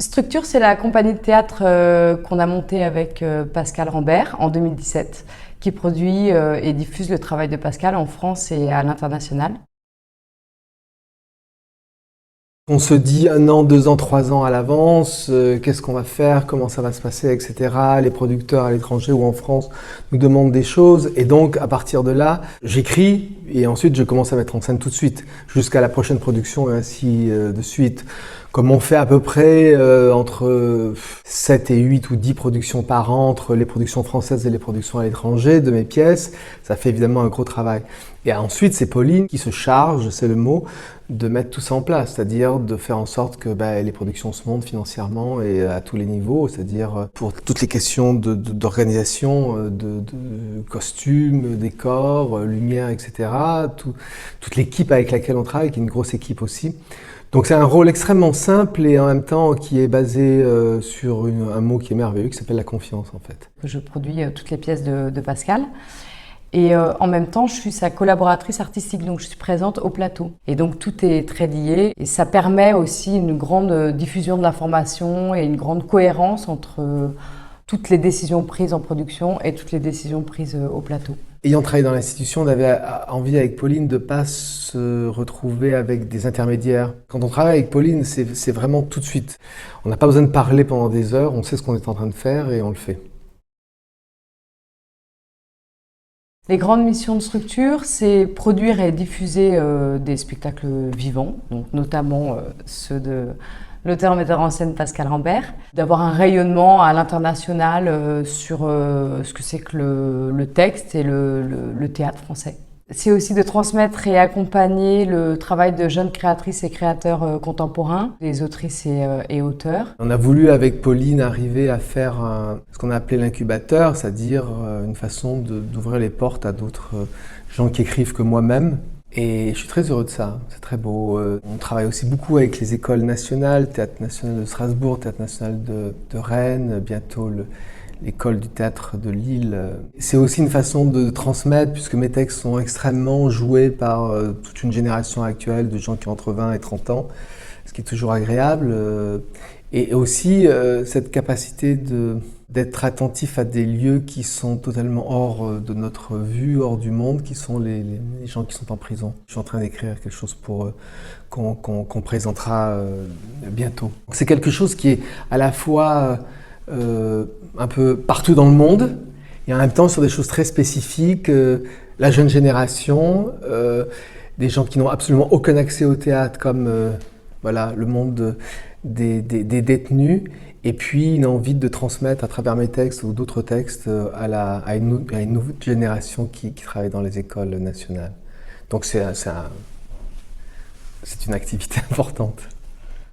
Structure, c'est la compagnie de théâtre qu'on a montée avec Pascal Rambert en 2017, qui produit et diffuse le travail de Pascal en France et à l'international. On se dit 1 an, 2 ans, 3 ans à l'avance, qu'est-ce qu'on va faire, comment ça va se passer, etc. Les producteurs à l'étranger ou en France nous demandent des choses et donc à partir de là, j'écris et ensuite je commence à mettre en scène tout de suite jusqu'à la prochaine production et ainsi de suite. Comme on fait à peu près entre 7 et 8 ou 10 productions par an entre les productions françaises et les productions à l'étranger de mes pièces, ça fait évidemment un gros travail. Et ensuite, c'est Pauline qui se charge, c'est le mot, de mettre tout ça en place, c'est-à-dire de faire en sorte que les productions se montent financièrement et à tous les niveaux, c'est-à-dire pour toutes les questions d'organisation, de costumes, décors, lumière, etc. Toute l'équipe avec laquelle on travaille, qui est une grosse équipe aussi. Donc c'est un rôle extrêmement simple et en même temps qui est basé sur un mot qui est merveilleux, qui s'appelle la confiance en fait. Je produis toutes les pièces de Pascal. Et en même temps, je suis sa collaboratrice artistique, donc je suis présente au plateau. Et donc tout est très lié et ça permet aussi une grande diffusion de l'information et une grande cohérence entre toutes les décisions prises en production et toutes les décisions prises au plateau. Ayant travaillé dans l'institution, on avait envie avec Pauline de ne pas se retrouver avec des intermédiaires. Quand on travaille avec Pauline, c'est vraiment tout de suite. On n'a pas besoin de parler pendant des heures, on sait ce qu'on est en train de faire et on le fait. Les grandes missions de structure, c'est produire et diffuser des spectacles vivants, donc notamment ceux de l'auteur-metteur en scène Pascal Rambert, d'avoir un rayonnement à l'international sur ce que c'est que le texte et le théâtre français. C'est aussi de transmettre et accompagner le travail de jeunes créatrices et créateurs contemporains, les autrices et auteurs. On a voulu avec Pauline arriver à faire ce qu'on a appelé l'incubateur, c'est-à-dire une façon d'ouvrir les portes à d'autres gens qui écrivent que moi-même. Et je suis très heureux de ça, c'est très beau. On travaille aussi beaucoup avec les écoles nationales, Théâtre national de Strasbourg, Théâtre national de Rennes, bientôt l'école du théâtre de Lille. C'est aussi une façon de transmettre, puisque mes textes sont extrêmement joués par toute une génération actuelle de gens qui ont entre 20 et 30 ans, ce qui est toujours agréable. Et aussi cette capacité d'être attentif à des lieux qui sont totalement hors de notre vue, hors du monde, qui sont les gens qui sont en prison. Je suis en train d'écrire quelque chose pour qu'on présentera bientôt. C'est quelque chose qui est à la fois un peu partout dans le monde et en même temps sur des choses très spécifiques, la jeune génération, des gens qui n'ont absolument aucun accès au théâtre comme voilà, le monde des détenus et puis une envie de transmettre à travers mes textes ou d'autres textes à une nouvelle génération qui travaille dans les écoles nationales. Donc c'est une activité importante.